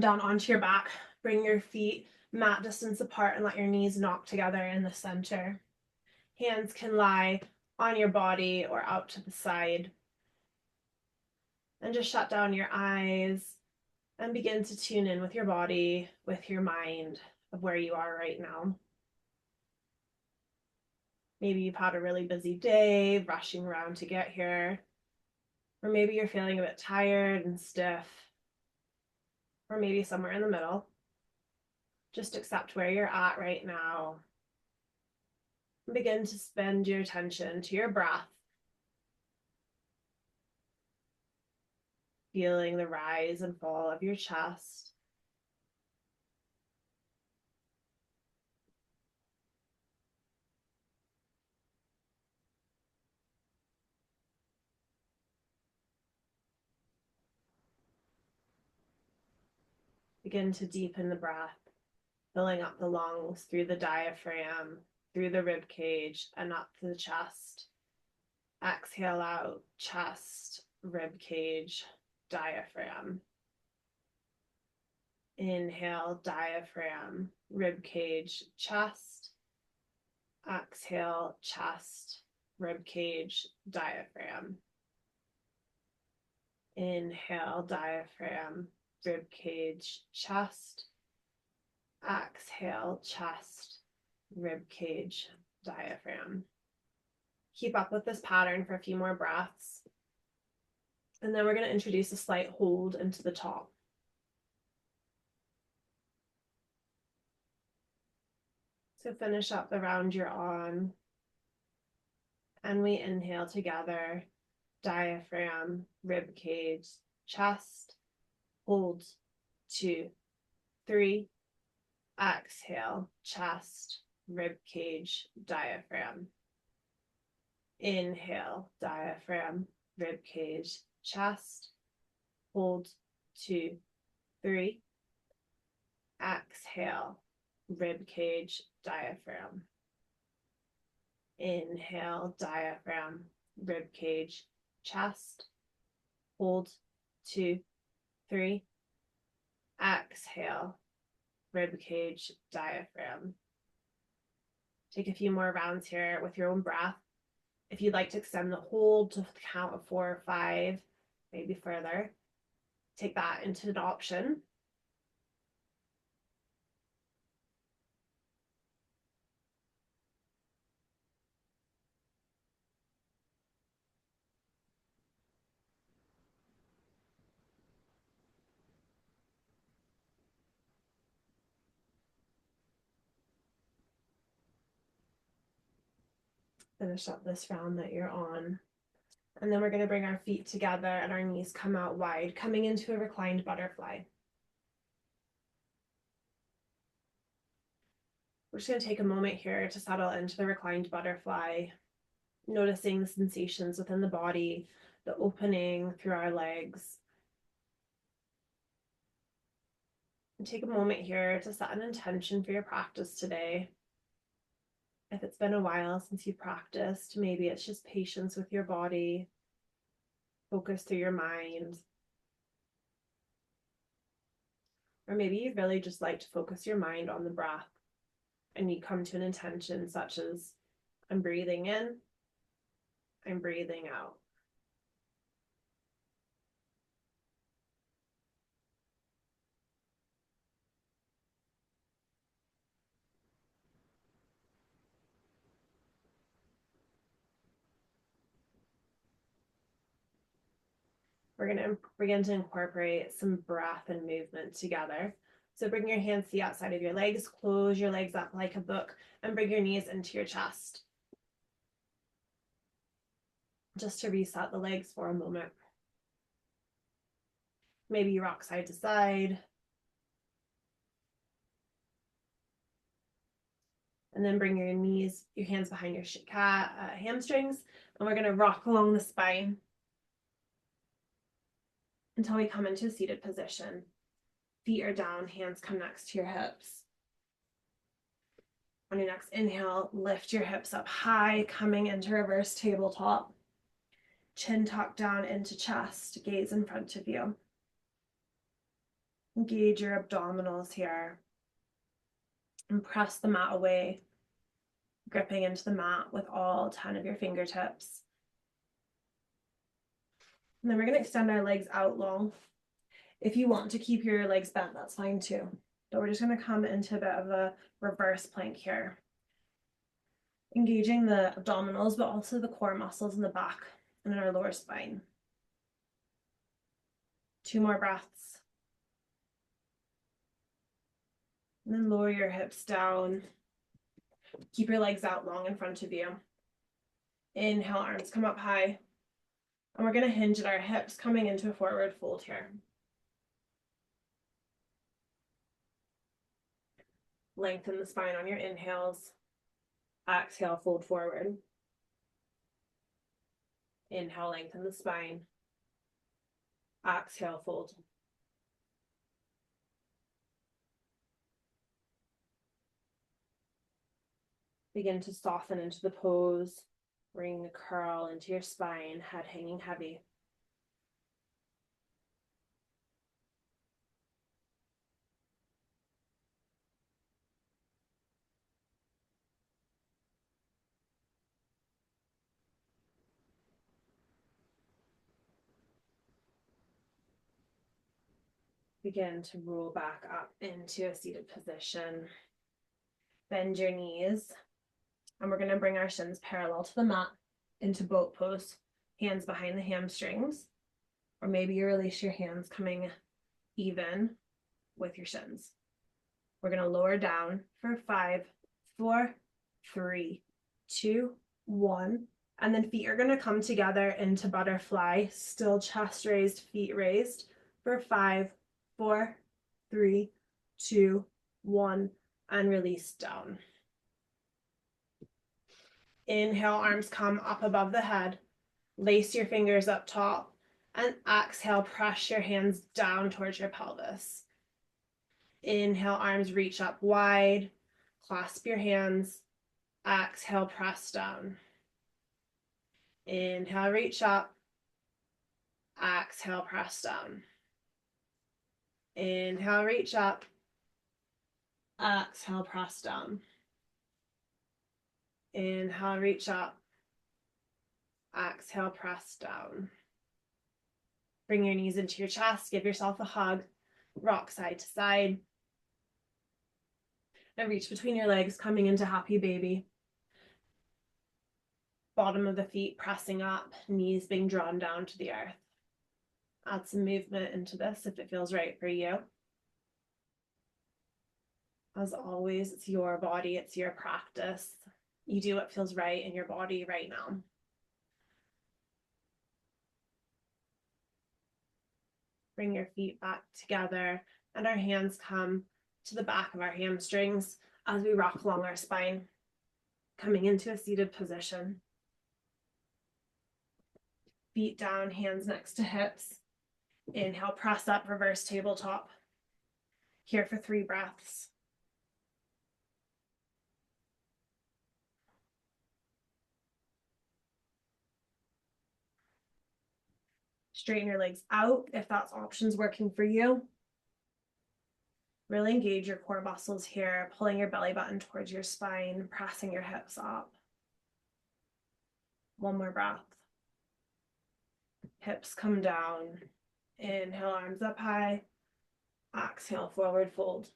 Down onto your back. Bring your feet mat distance apart and let your knees knock together in the center. Hands can lie on your body or out to the side. And just shut down your eyes and begin to tune in with your body, with your mind of where you are right now. Maybe you've had a really busy day, rushing around to get here. Or maybe you're feeling a bit tired and stiff. Or maybe somewhere in the middle. Just accept where you're at right now. And begin to spend your attention to your breath. Feeling the rise and fall of your chest. Begin to deepen the breath, filling up the lungs through the diaphragm, through the rib cage, and up to the chest. Exhale out, chest, rib cage, diaphragm. Inhale, diaphragm, rib cage, chest. Exhale, chest, rib cage, diaphragm. Inhale, diaphragm, rib cage, chest. Exhale, chest, rib cage, diaphragm. Keep up with this pattern for a few more breaths. And then we're going to introduce a slight hold into the top. So finish up the round you're on. And we inhale together, diaphragm, rib cage, chest. Hold, 2, 3. Exhale, chest, rib cage, diaphragm. Inhale, diaphragm, rib cage, chest. Hold, 2, 3. Exhale, rib cage, diaphragm. Inhale, diaphragm, rib cage, chest. Hold, 2, 3. Exhale, rib cage, diaphragm. Take a few more rounds here with your own breath. If you'd like to extend the hold to the count of 4 or 5, maybe further, take that into an option. Finish up this round that you're on. And then we're going to bring our feet together and our knees come out wide, coming into a reclined butterfly. We're just going to take a moment here to settle into the reclined butterfly, noticing the sensations within the body, the opening through our legs. And take a moment here to set an intention for your practice today. If it's been a while since you've practiced, maybe it's just patience with your body, focus through your mind. Or maybe you'd really just like to focus your mind on the breath and you come to an intention such as, I'm breathing in, I'm breathing out. We're going to begin to incorporate some breath and movement together. So bring your hands to the outside of your legs, close your legs up like a book, and bring your knees into your chest. Just to reset the legs for a moment. Maybe you rock side to side. And then bring your knees, your hands behind your hamstrings, and we're going to rock along the spine until we come into a seated position. Feet are down, hands come next to your hips. On your next inhale, lift your hips up high, coming into reverse tabletop. Chin tucked down into chest, gaze in front of you. Engage your abdominals here and press the mat away, gripping into the mat with all 10 of your fingertips. And then we're going to extend our legs out long. If you want to keep your legs bent, that's fine too. But we're just going to come into a bit of a reverse plank here. Engaging the abdominals, but also the core muscles in the back and in our lower spine. 2 more breaths. And then lower your hips down. Keep your legs out long in front of you. Inhale, arms come up high. And we're going to hinge at our hips, coming into a forward fold here. Lengthen the spine on your inhales. Exhale, fold forward. Inhale, lengthen the spine. Exhale, fold. Begin to soften into the pose. Bring the curl into your spine, head hanging heavy. Begin to roll back up into a seated position. Bend your knees, and we're going to bring our shins parallel to the mat into boat pose. Hands behind the hamstrings, or maybe you release your hands coming even with your shins. We're going to lower down for 5, 4, 3, 2, 1. And then feet are going to come together into butterfly, still chest raised, feet raised for 5, 4, 3, 2, 1, and release down. Inhale, arms come up above the head. Lace your fingers up top. And exhale, press your hands down towards your pelvis. Inhale, arms reach up wide. Clasp your hands. Exhale, press down. Inhale, reach up. Exhale, press down. Inhale, reach up. Exhale, press down. Inhale, reach up. Exhale, press down. Bring your knees into your chest. Give yourself a hug. Rock side to side. And reach between your legs, coming into happy baby. Bottom of the feet pressing up, knees being drawn down to the earth. Add some movement into this if it feels right for you. As always, it's your body, it's your practice. You do what feels right in your body right now. Bring your feet back together and our hands come to the back of our hamstrings as we rock along our spine, coming into a seated position. Feet down, hands next to hips. Inhale, press up, reverse tabletop. Here for 3 breaths. Straighten your legs out if that's options working for you. Really engage your core muscles here, pulling your belly button towards your spine, pressing your hips up. 1 more breath. Hips come down. Inhale, arms up high. Exhale, forward fold.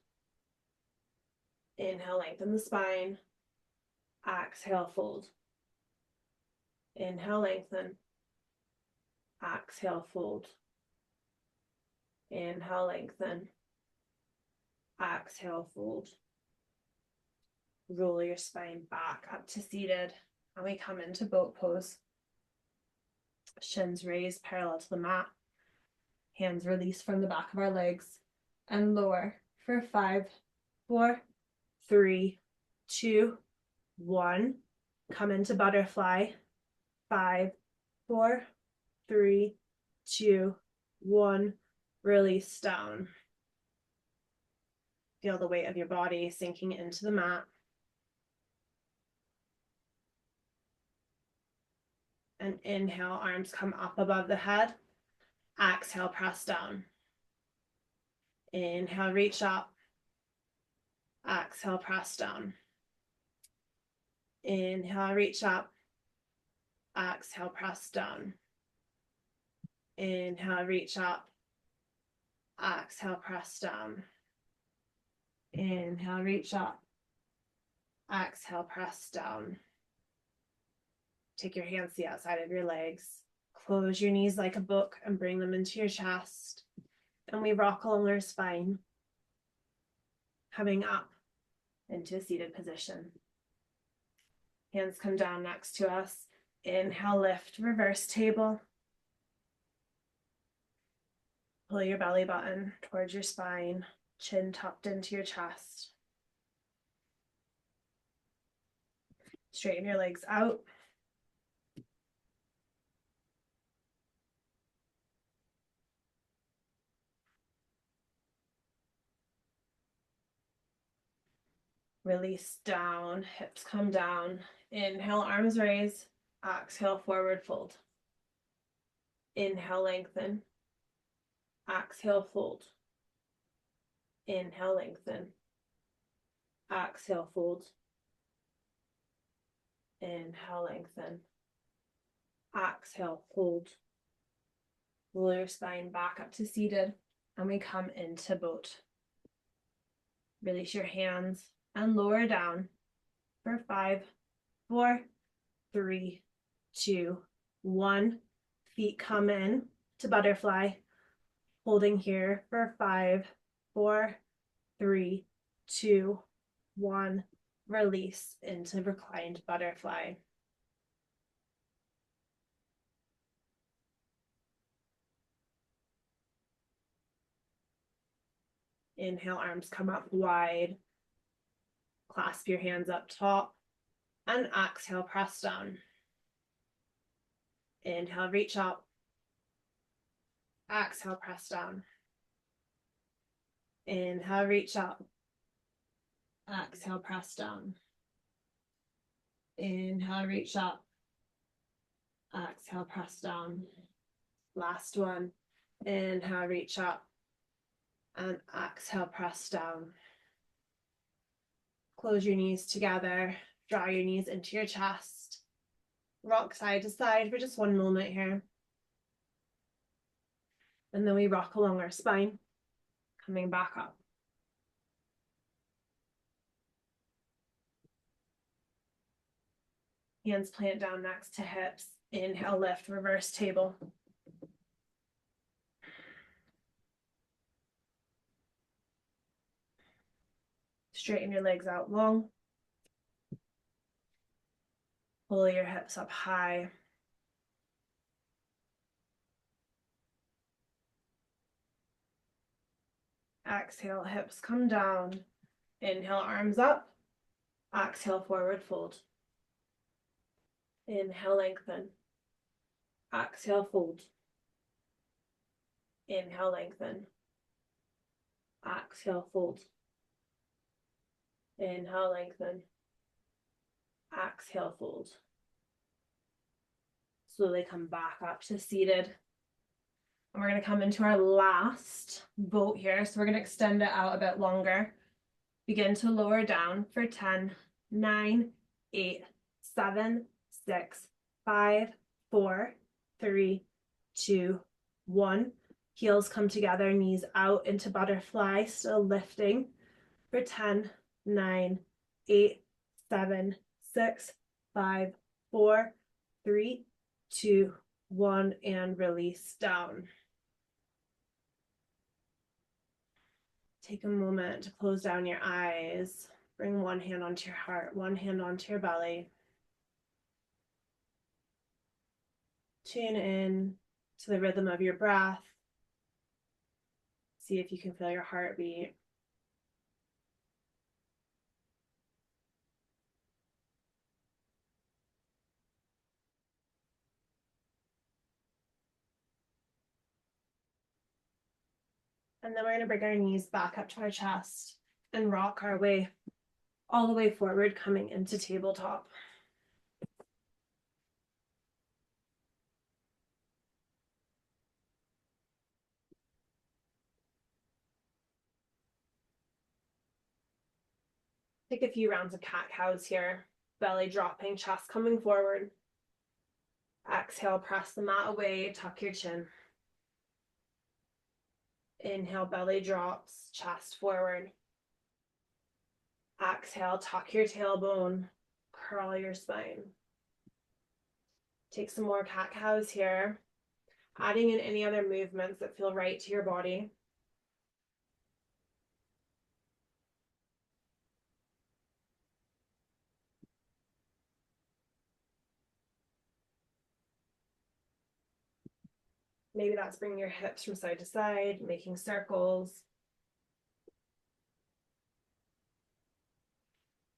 Inhale, lengthen the spine. Exhale, fold. Inhale, lengthen. Exhale, fold. Inhale, lengthen. Exhale, fold. Roll your spine back up to seated, and we come into boat pose. Shins raised parallel to the mat. Hands release from the back of our legs and lower for 5, 4, 3, 2, 1. Come into butterfly. 5, 4, 3, 2, 1. Release down. Feel the weight of your body sinking into the mat. And inhale, arms come up above the head. Exhale, press down. Inhale, reach up. Exhale, press down. Inhale, reach up. Exhale, press down. Inhale, reach up. Exhale, press down. Inhale, reach up. Exhale, press down. Take your hands to the outside of your legs. Close your knees like a book and bring them into your chest. And we rock along our spine, coming up into a seated position. Hands come down next to us. Inhale, lift, reverse table. Pull your belly button towards your spine, chin tucked into your chest. Straighten your legs out. Release down, hips come down. Inhale, arms raise. Exhale, forward fold. Inhale, lengthen. Exhale, fold. Inhale, lengthen. Exhale, fold. Inhale, lengthen. Exhale, fold. Roll your spine back up to seated, and we come into boat. Release your hands and lower down for 5, 4, 3, 2, 1. Feet come in to butterfly. Holding here for 5, 4, 3, 2, 1. Release into reclined butterfly. Inhale, arms come up wide. Clasp your hands up top. And exhale, press down. Inhale, reach up. Exhale, press down. Inhale, reach up. Exhale, press down. Inhale, reach up. Exhale, press down. Last one. Inhale, reach up. And exhale, press down. Close your knees together. Draw your knees into your chest. Rock side to side for just one moment here. And then we rock along our spine, coming back up. Hands plant down next to hips. Inhale, lift, reverse table. Straighten your legs out long. Pull your hips up high. Exhale, hips come down. Inhale, arms up. Exhale, forward fold. Inhale, lengthen. Exhale, fold. Inhale, lengthen. Exhale, fold. Inhale, lengthen. Exhale, fold. Slowly come back up to seated. And we're going to come into our last boat here. So we're going to extend it out a bit longer. Begin to lower down for 10, 9, 8, 7, 6, 5, 4, 3, 2, 1. Heels come together, knees out into butterfly, still lifting for 10, 9, 8, 7, 6, 5, 4, 3, 2, 1, and release down. Take a moment to close down your eyes. Bring one hand onto your heart, one hand onto your belly. Tune in to the rhythm of your breath. See if you can feel your heartbeat. And then we're going to bring our knees back up to our chest and rock our way all the way forward, coming into tabletop. Take a few rounds of cat-cows here. Belly dropping, chest coming forward. Exhale, press the mat away, tuck your chin. Inhale, belly drops, chest forward. Exhale, tuck your tailbone, curl your spine. Take some more cat-cows here, adding in any other movements that feel right to your body. Maybe that's bringing your hips from side to side, making circles.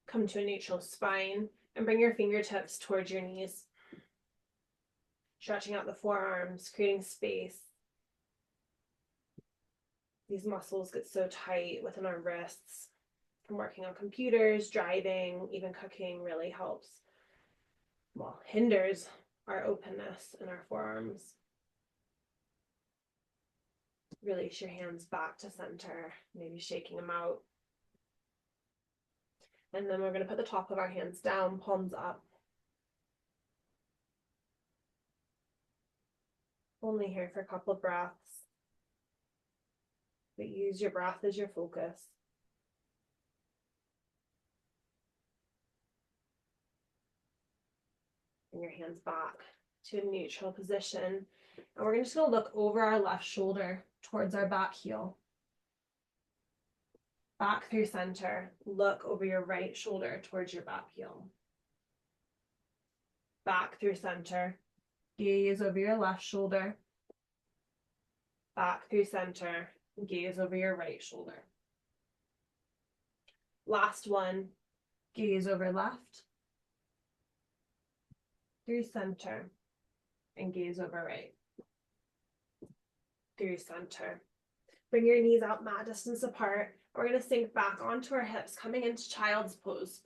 Come to a neutral spine and bring your fingertips towards your knees. Stretching out the forearms, creating space. These muscles get so tight within our wrists. From working on computers, driving, even cooking really helps. Well, hinders our openness in our forearms. Release your hands back to center, maybe shaking them out. And then we're going to put the top of our hands down, palms up. Only here for a couple of breaths. But use your breath as your focus. Bring your hands back to a neutral position. And we're just going to look over our left shoulder towards our back heel. Back through center. Look over your right shoulder towards your back heel. Back through center. Gaze over your left shoulder. Back through center. Gaze over your right shoulder. Last one. Gaze over left. Through center. And gaze over right. Through center. Bring your knees out mat distance apart. We're going to sink back onto our hips, coming into child's pose.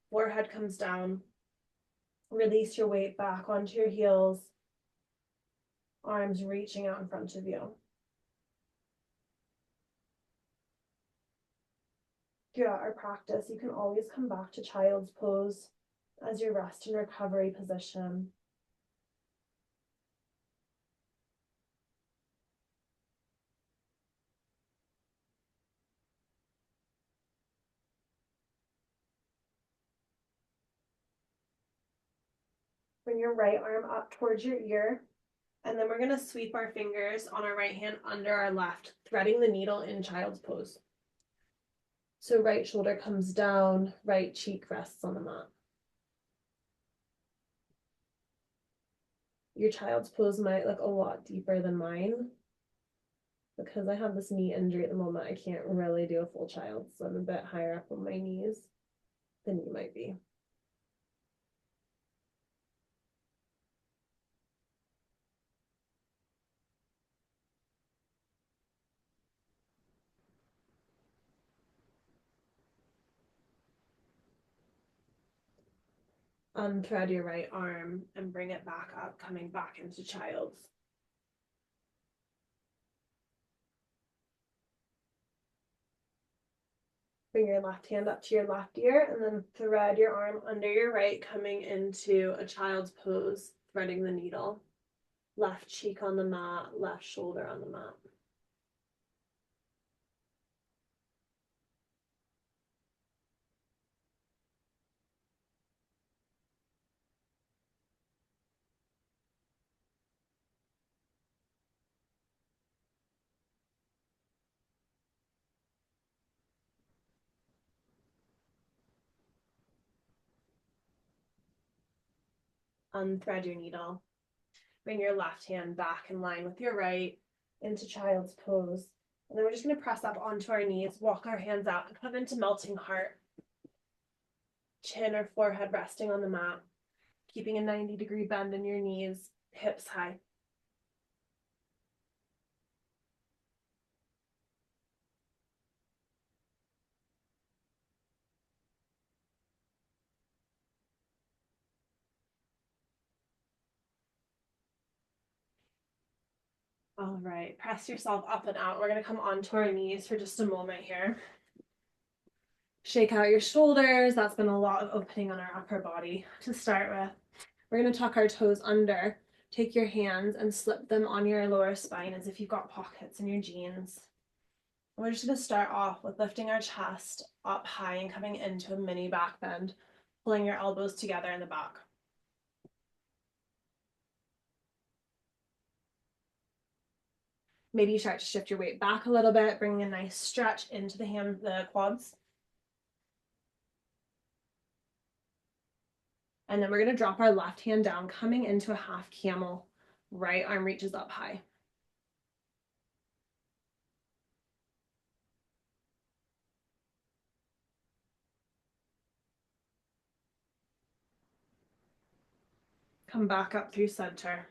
Forehead comes down. Release your weight back onto your heels. Arms reaching out in front of you. Throughout our practice, you can always come back to child's pose as your rest and recovery position. Bring your right arm up towards your ear, and then we're going to sweep our fingers on our right hand under our left, threading the needle in child's pose. So right shoulder comes down, right cheek rests on the mat. Your child's pose might look a lot deeper than mine. Because I have this knee injury at the moment, I can't really do a full child, so I'm a bit higher up on my knees than you might be. Unthread your right arm and bring it back up, coming back into child's. Bring your left hand up to your left ear and then thread your arm under your right, coming into a child's pose, threading the needle. Left cheek on the mat, left shoulder on the mat. Unthread your needle. Bring your left hand back in line with your right into child's pose. And then we're just going to press up onto our knees, walk our hands out, and come into melting heart. Chin or forehead resting on the mat, keeping a 90-degree bend in your knees, hips high. All right, press yourself up and out. We're going to come onto our knees for just a moment here. Shake out your shoulders. That's been a lot of opening on our upper body to start with. We're going to tuck our toes under. Take your hands and slip them on your lower spine as if you've got pockets in your jeans. We're just going to start off with lifting our chest up high and coming into a mini back bend, pulling your elbows together in the back. Maybe you start to shift your weight back a little bit, bringing a nice stretch into the quads. And then we're going to drop our left hand down, coming into a half camel. Right arm reaches up high. Come back up through center.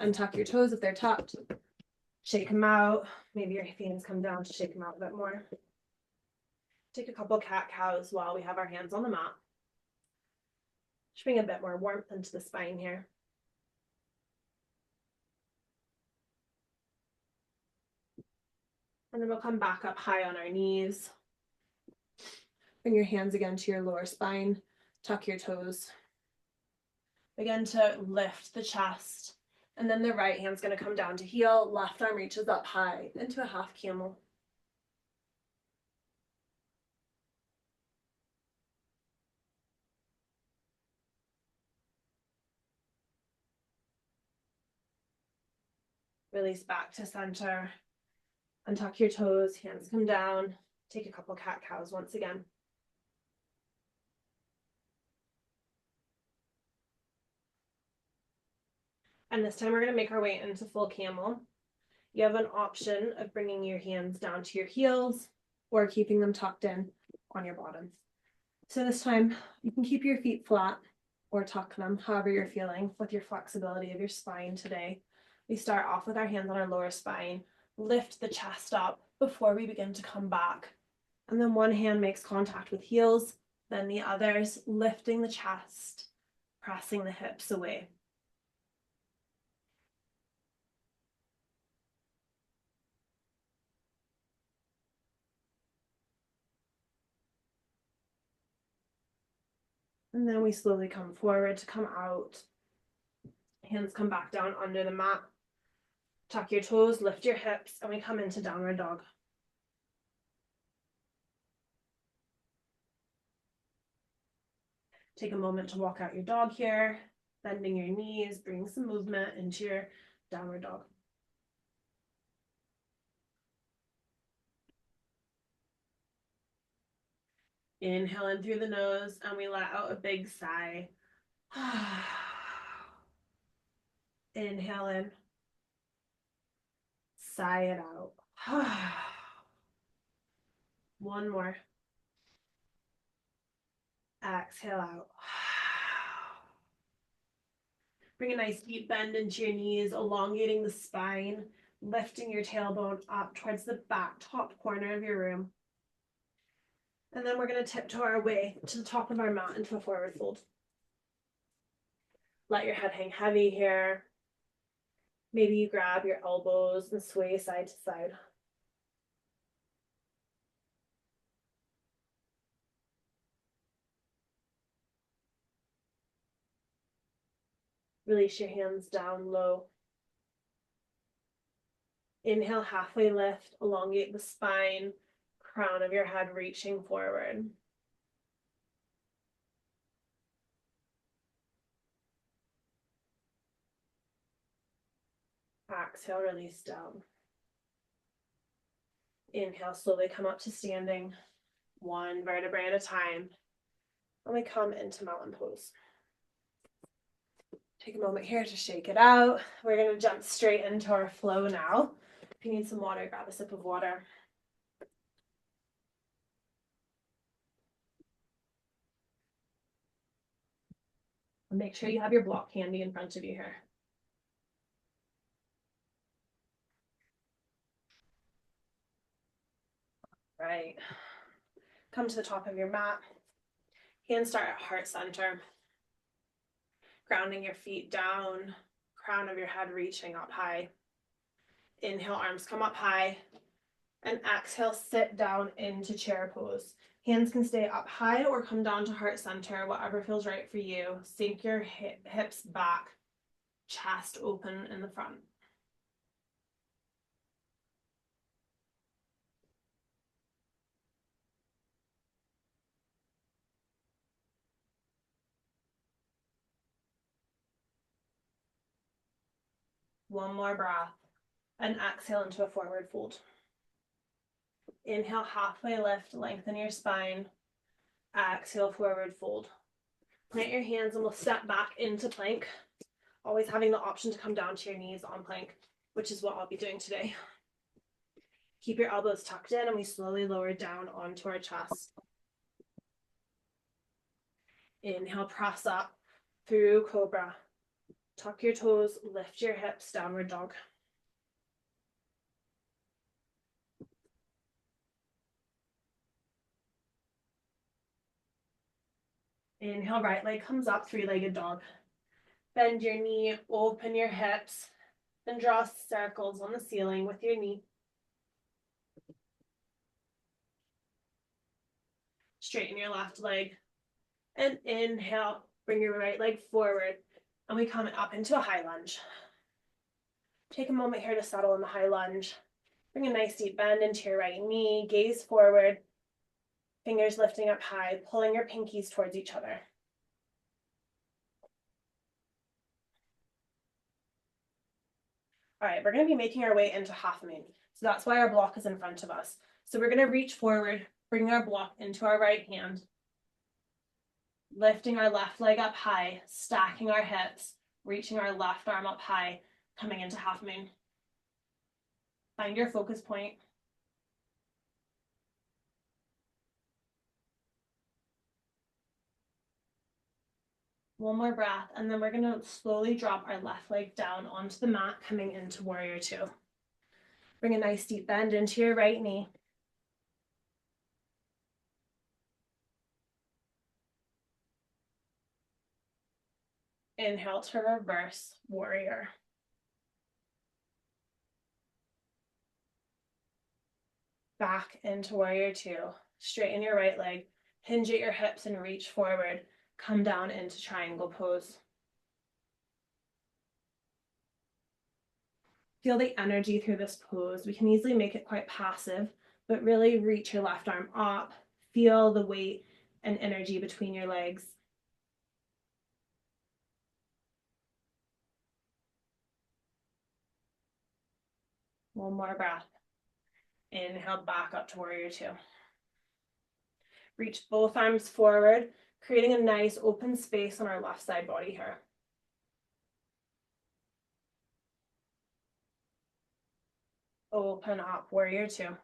Untuck your toes if they're tucked. Shake them out. Maybe your hands come down to shake them out a bit more. Take a couple cat-cows while we have our hands on the mat. Just bring a bit more warmth into the spine here. And then we'll come back up high on our knees. Bring your hands again to your lower spine. Tuck your toes. Begin to lift the chest. And then the right hand's going to come down to heel. Left arm reaches up high into a half camel. Release back to center. Untuck your toes. Hands come down. Take a couple cat-cows once again. And this time we're going to make our way into full camel. You have an option of bringing your hands down to your heels or keeping them tucked in on your bottom. So this time you can keep your feet flat or tuck them, however you're feeling with your flexibility of your spine today. We start off with our hands on our lower spine, lift the chest up before we begin to come back. And then one hand makes contact with heels, then the others lifting the chest, pressing the hips away. And then we slowly come forward to come out. Hands come back down under the mat. Tuck your toes, lift your hips, and we come into downward dog. Take a moment to walk out your dog here, bending your knees, bring some movement into your downward dog. Inhale in through the nose, and we let out a big sigh. Inhale in. Sigh it out. One more. Exhale out. Bring a nice deep bend into your knees, elongating the spine, lifting your tailbone up towards the back top corner of your room. And then we're going to tiptoe our way to the top of our mat into a forward fold. Let your head hang heavy here. Maybe you grab your elbows and sway side to side. Release your hands down low. Inhale, halfway lift, elongate the spine, crown of your head reaching forward. Exhale, release down. Inhale, slowly come up to standing, one vertebrae at a time. And we come into mountain pose. Take a moment here to shake it out. We're going to jump straight into our flow now. If you need some water, grab a sip of water. And make sure you have your block handy in front of you here. Right. Come to the top of your mat. Hands start at heart center. Grounding your feet down, crown of your head reaching up high. Inhale, arms come up high. And exhale, sit down into chair pose. Hands can stay up high or come down to heart center, whatever feels right for you. Sink your hips back, chest open in the front. One more breath. And exhale into a forward fold. Inhale, halfway lift, lengthen your spine. Exhale, forward fold. Plant your hands and we'll step back into plank, always having the option to come down to your knees on plank, which is what I'll be doing today. Keep your elbows tucked in and we slowly lower down onto our chest. Inhale, press up through cobra. Tuck your toes, lift your hips, downward dog. Inhale, right leg comes up, three-legged dog. Bend your knee, open your hips, and draw circles on the ceiling with your knee. Straighten your left leg. And inhale, bring your right leg forward. And we come up into a high lunge. Take a moment here to settle in the high lunge. Bring a nice deep bend into your right knee, gaze forward, fingers lifting up high, pulling your pinkies towards each other. All right, we're going to be making our way into half moon. So that's why our block is in front of us. So we're going to reach forward, bring our block into our right hand, lifting our left leg up high, stacking our hips, reaching our left arm up high, coming into half moon. Find your focus point. One more breath, and then we're going to slowly drop our left leg down onto the mat, coming into warrior two. Bring a nice deep bend into your right knee. Inhale to reverse warrior. Back into warrior two. Straighten your right leg, hinge at your hips and reach forward. Come down into triangle pose. Feel the energy through this pose. We can easily make it quite passive, but really reach your left arm up. Feel the weight and energy between your legs. One more breath. Inhale back up to warrior two. Reach both arms forward, creating a nice open space on our left side body here. Open up, warrior two.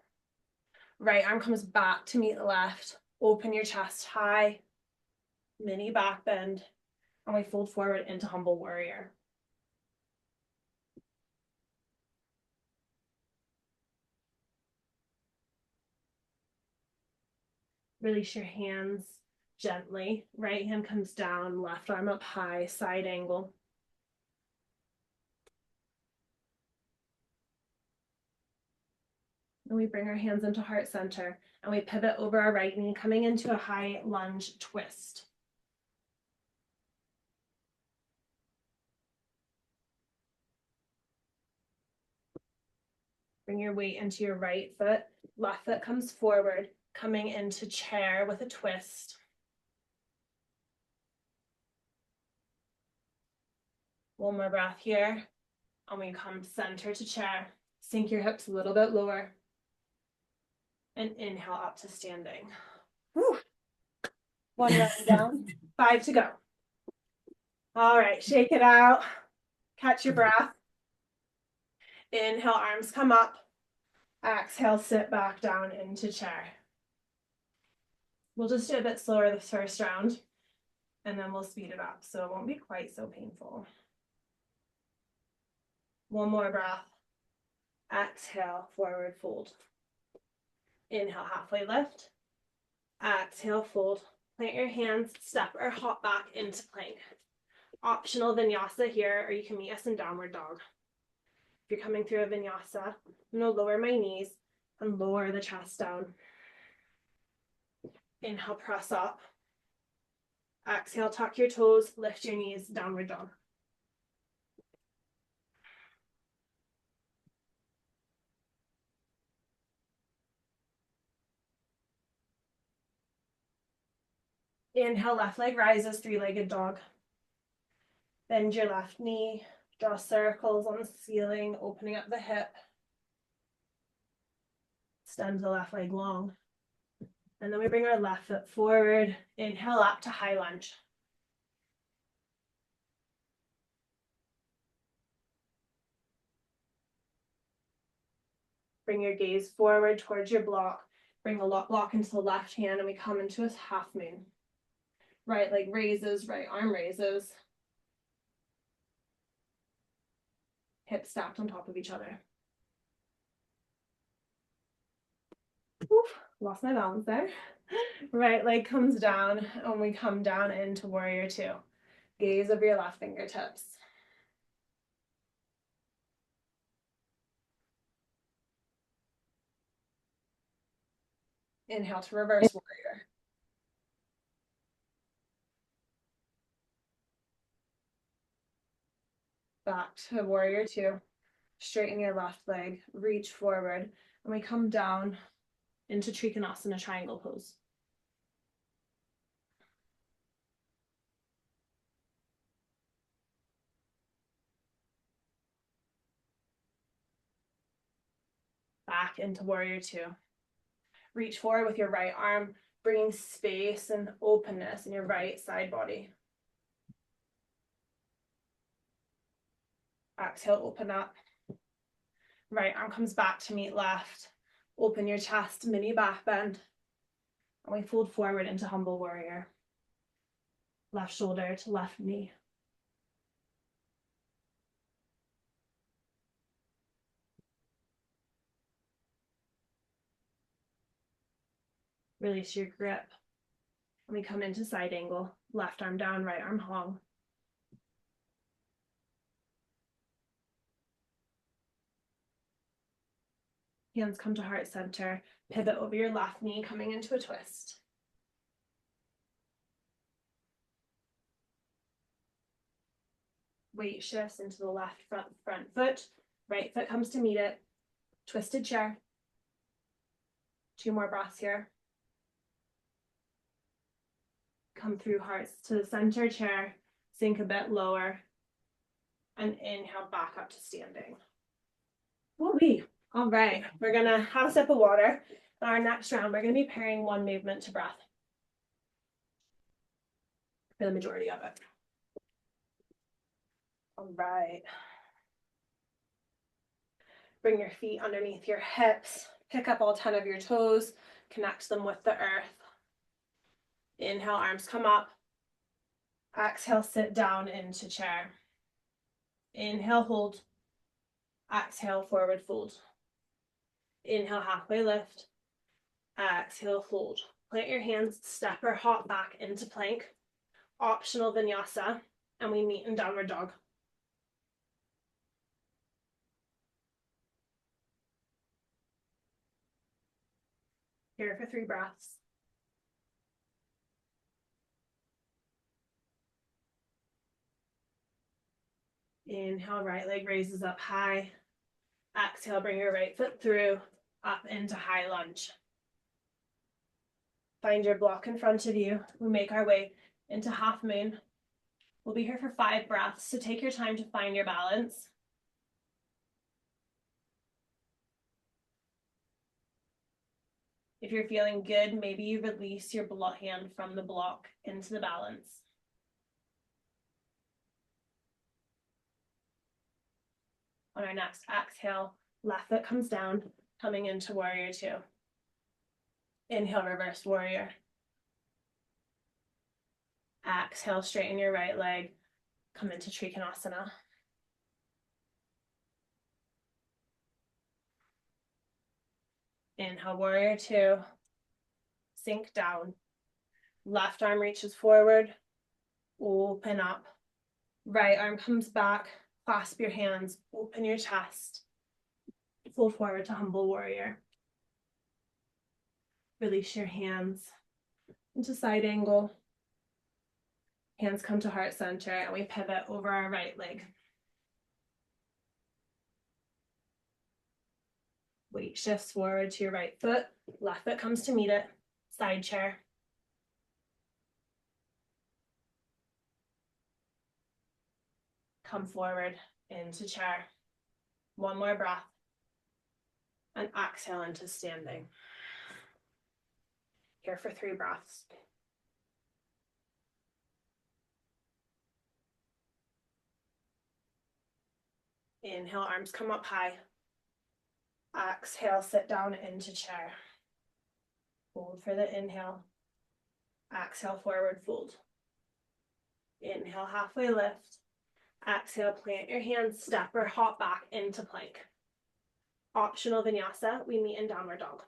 Right arm comes back to meet the left. Open your chest high, mini back bend, and we fold forward into humble warrior. Release your hands gently. Right hand comes down, left arm up high, side angle. And we bring our hands into heart center and we pivot over our right knee, coming into a high lunge twist. Bring your weight into your right foot. Left foot comes forward, coming into chair with a twist. One more breath here. And we come center to chair. Sink your hips a little bit lower. And inhale up to standing. Whew. One round down, 5 to go. All right, shake it out. Catch your breath. Inhale, arms come up. Exhale, sit back down into chair. We'll just do a bit slower this first round, and then we'll speed it up, so it won't be quite so painful. One more breath. Exhale, forward fold. Inhale, halfway lift. Exhale, fold. Plant your hands, step or hop back into plank. Optional vinyasa here, or you can meet us in downward dog. If you're coming through a vinyasa, I'm going to lower my knees, and lower the chest down. Inhale, press up. Exhale, tuck your toes, lift your knees, downward dog. Inhale, left leg rises, three-legged dog. Bend your left knee, draw circles on the ceiling, opening up the hip. Extend the left leg long. And then we bring our left foot forward. Inhale up to high lunge. Bring your gaze forward towards your block. Bring the block into the left hand and we come into a half moon. Right leg raises, right arm raises. Hips stacked on top of each other. Oof, lost my balance there. Right leg comes down and we come down into warrior two. Gaze over your left fingertips. Inhale to reverse warrior. Back to warrior two. Straighten your left leg, reach forward, and we come down into Trikonasana triangle pose. Back into warrior two. Reach forward with your right arm, bringing space and openness in your right side body. Exhale, open up. Right arm comes back to meet left. Open your chest, mini back bend. And we fold forward into humble warrior. Left shoulder to left knee. Release your grip. And we come into side angle. Left arm down, right arm long. Hands come to heart center. Pivot over your left knee, coming into a twist. Weight shifts into the left front foot. Right foot comes to meet it. Twisted chair. 2 more breaths here. Come through hearts to the center chair. Sink a bit lower. And inhale back up to standing. Woo-wee. All right, we're gonna have a sip of water. Our next round, we're gonna be pairing one movement to breath for the majority of it. All right. Bring your feet underneath your hips. Pick up all 10 of your toes. Connect them with the earth. Inhale, arms come up. Exhale, sit down into chair. Inhale, hold. Exhale, forward fold. Inhale, halfway lift. Exhale, fold. Plant your hands, step or hop back into plank. Optional vinyasa, and we meet in downward dog. Here for 3 breaths. Inhale, right leg raises up high. Exhale, bring your right foot through, up into high lunge. Find your block in front of you. We make our way into half moon. We'll be here for 5 breaths, so take your time to find your balance. If you're feeling good, maybe you release your hand from the block into the balance. On our next exhale, left foot comes down, coming into warrior two. Inhale, reverse warrior. Exhale, straighten your right leg, come into Trikonasana. Inhale, warrior two. Sink down. Left arm reaches forward. Open up. Right arm comes back. Clasp your hands. Open your chest. Fold forward to humble warrior. Release your hands into side angle. Hands come to heart center, and we pivot over our right leg. Weight shifts forward to your right foot. Left foot comes to meet it. Side chair. Come forward into chair. One more breath. And exhale into standing. Here for 3 breaths. Inhale, arms come up high. Exhale, sit down into chair. Hold for the inhale. Exhale, forward fold. Inhale, halfway lift. Exhale, plant your hands, step or hop back into plank. Optional vinyasa, we meet in downward dog.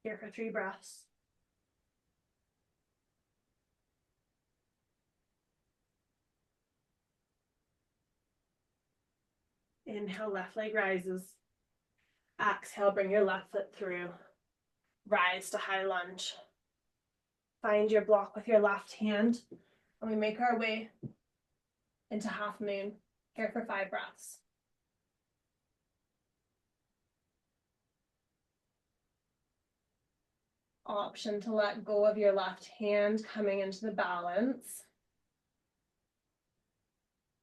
Here for 3 breaths. Inhale, left leg rises. Exhale, bring your left foot through. Rise to high lunge. Find your block with your left hand, and we make our way into half moon. Here for 5 breaths. Option to let go of your left hand coming into the balance.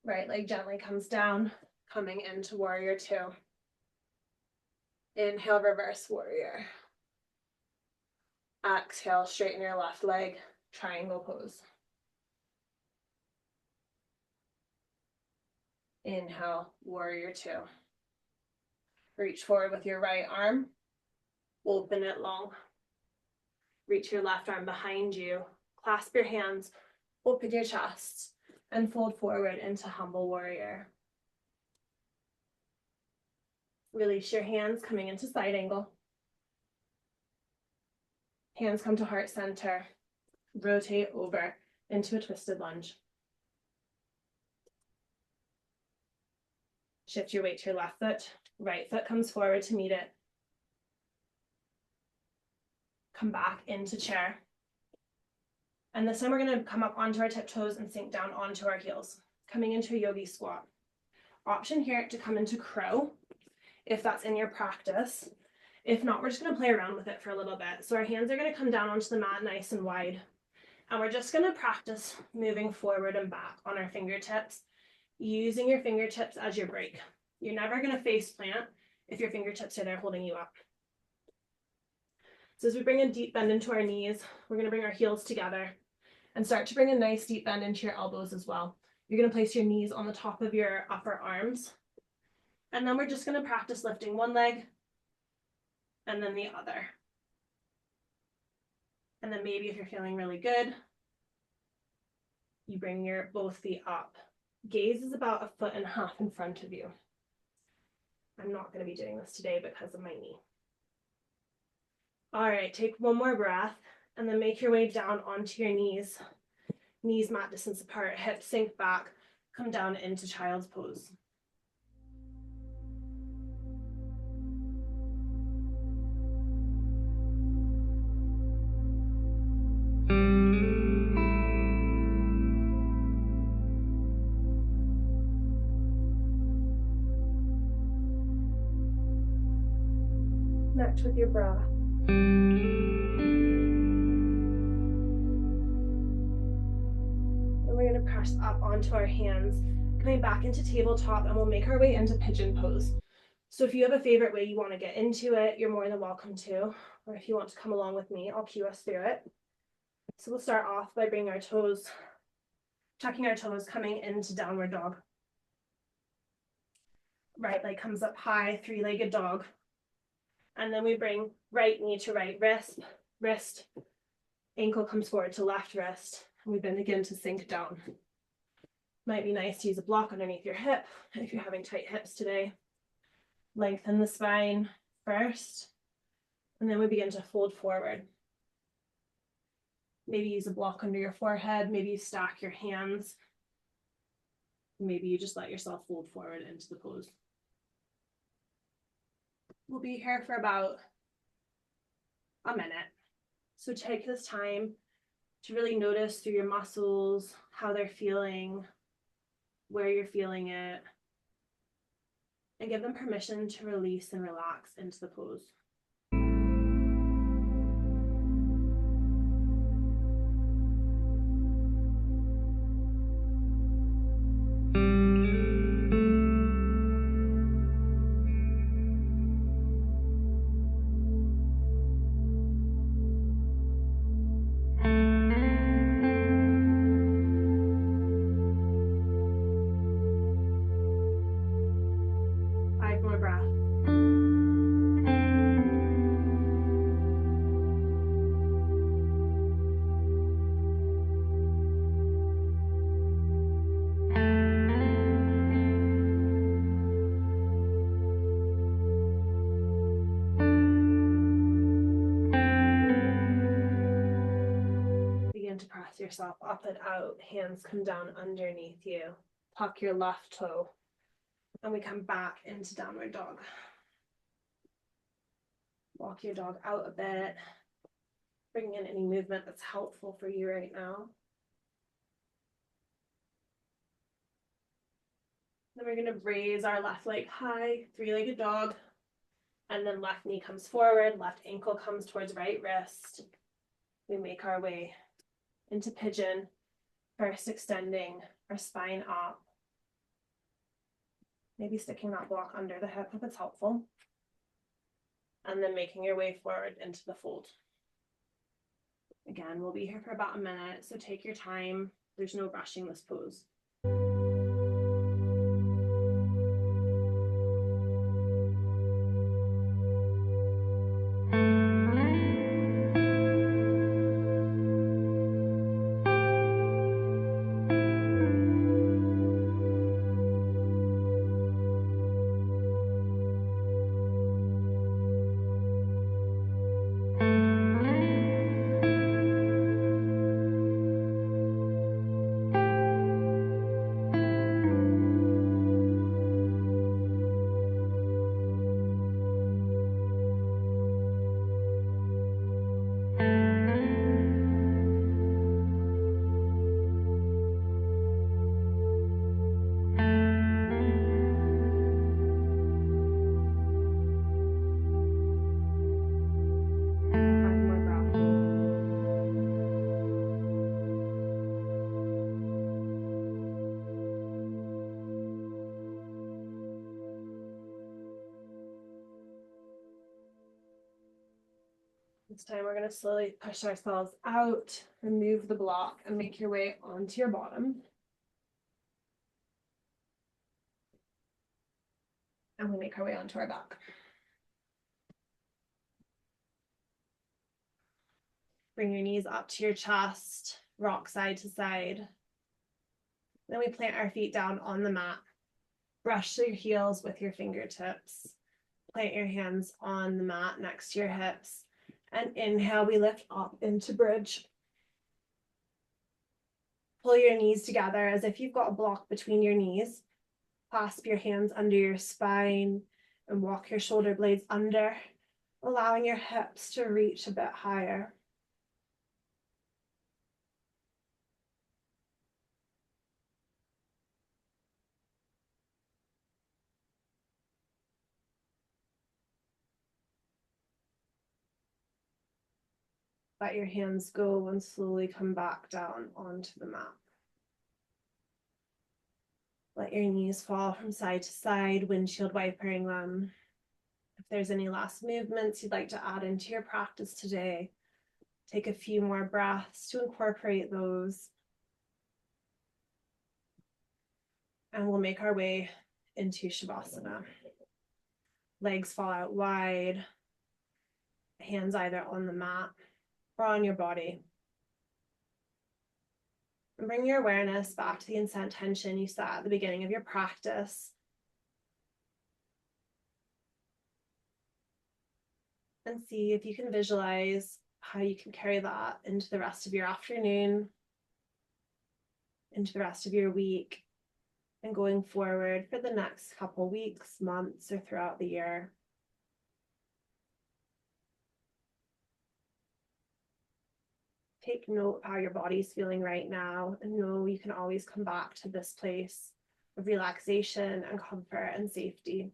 Right leg gently comes down, coming into warrior 2. Inhale, reverse warrior. Exhale, straighten your left leg, triangle pose. Inhale, warrior 2. Reach forward with your right arm, open it long. Reach your left arm behind you, clasp your hands, open your chest, and fold forward into humble warrior. Release your hands, coming into side angle. Hands come to heart center. Rotate over into a twisted lunge. Shift your weight to your left foot. Right foot comes forward to meet it. Come back into chair. And this time we're going to come up onto our tiptoes and sink down onto our heels. Coming into a yogi squat. Option here to come into crow, if that's in your practice. If not, we're just going to play around with it for a little bit. So our hands are going to come down onto the mat nice and wide. And we're just going to practice moving forward and back on our fingertips, using your fingertips as your brake. You're never going to face plant if your fingertips are there holding you up. So as we bring a deep bend into our knees, we're going to bring our heels together and start to bring a nice deep bend into your elbows as well. You're going to place your knees on the top of your upper arms. And then we're just going to practice lifting one leg and then the other. And then maybe if you're feeling really good, you bring your both feet up. Gaze is about 1.5 feet in front of you. I'm not going to be doing this today because of my knee. All right, take one more breath and then make your way down onto your knees. Knees mat distance apart, hips sink back, come down into child's pose. Connect with your breath. And we're going to press up onto our hands, coming back into tabletop, and we'll make our way into pigeon pose. So if you have a favorite way you want to get into it, you're more than welcome to. Or if you want to come along with me, I'll cue us through it. So we'll start off by bringing our toes, tucking our toes, coming into downward dog. Right leg comes up high, 3-legged dog. And then we bring right knee to right wrist, ankle comes forward to left wrist, and we then begin to sink down. Might be nice to use a block underneath your hip if you're having tight hips today. Lengthen the spine first, and then we begin to fold forward. Maybe use a block under your forehead, maybe you stack your hands. Maybe you just let yourself fold forward into the pose. We'll be here for about a minute. So take this time to really notice through your muscles how they're feeling, where you're feeling it, and give them permission to release and relax into the pose. To press yourself up and out, hands come down underneath you, tuck your left toe, and we come back into downward dog. Walk your dog out a bit, bring in any movement that's helpful for you right now. Then we're going to raise our left leg high, three-legged dog, and then left knee comes forward, left ankle comes towards right wrist. We make our way into pigeon, first extending our spine up. Maybe sticking that block under the hip if it's helpful. And then making your way forward into the fold. Again, we'll be here for about a minute, so take your time. There's no rushing this pose. This time we're going to slowly push ourselves out, remove the block, and make your way onto your bottom. And we make our way onto our back. Bring your knees up to your chest, rock side to side. Then we plant our feet down on the mat. Brush your heels with your fingertips. Plant your hands on the mat next to your hips. And inhale, we lift up into bridge. Pull your knees together as if you've got a block between your knees. Clasp your hands under your spine and walk your shoulder blades under, allowing your hips to reach a bit higher. Let your hands go and slowly come back down onto the mat. Let your knees fall from side to side, windshield wipering them. If there's any last movements you'd like to add into your practice today, take a few more breaths to incorporate those. And we'll make our way into Shavasana. Legs fall out wide, hands either on the mat or on your body. And bring your awareness back to the intention you set at the beginning of your practice. And see if you can visualize how you can carry that into the rest of your afternoon, into the rest of your week, and going forward for the next couple weeks, months, or throughout the year. Take note of how your body's feeling right now, and know you can always come back to this place of relaxation and comfort and safety.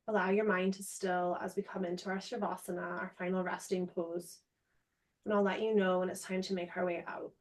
Allow your mind to still as we come into our Shavasana, our final resting pose. And I'll let you know when it's time to make our way out.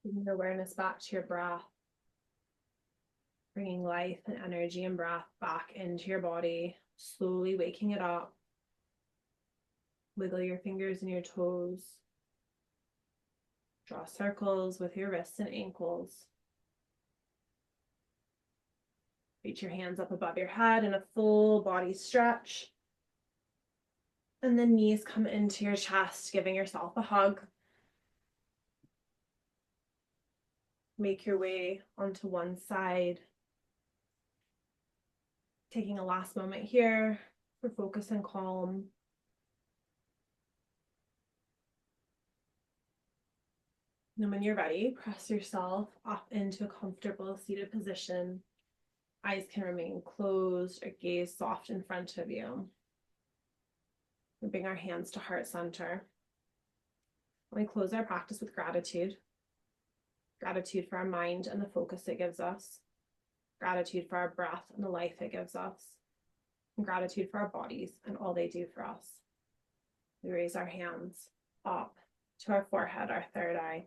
Bringing your awareness back to your breath, bringing life and energy and breath back into your body, slowly waking it up. Wiggle your fingers and your toes. Draw circles with your wrists and ankles. Reach your hands up above your head in a full body stretch. And then knees come into your chest, giving yourself a hug. Make your way onto one side. Taking a last moment here for focus and calm. And when you're ready, press yourself up into a comfortable seated position. Eyes can remain closed or gaze soft in front of you. We bring our hands to heart center. We close our practice with gratitude. Gratitude for our mind and the focus it gives us. Gratitude for our breath and the life it gives us. And gratitude for our bodies and all they do for us. We raise our hands up to our forehead, our third eye.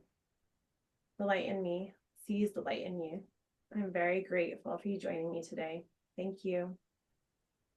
The light in me sees the light in you. I'm very grateful for you joining me today. Thank you.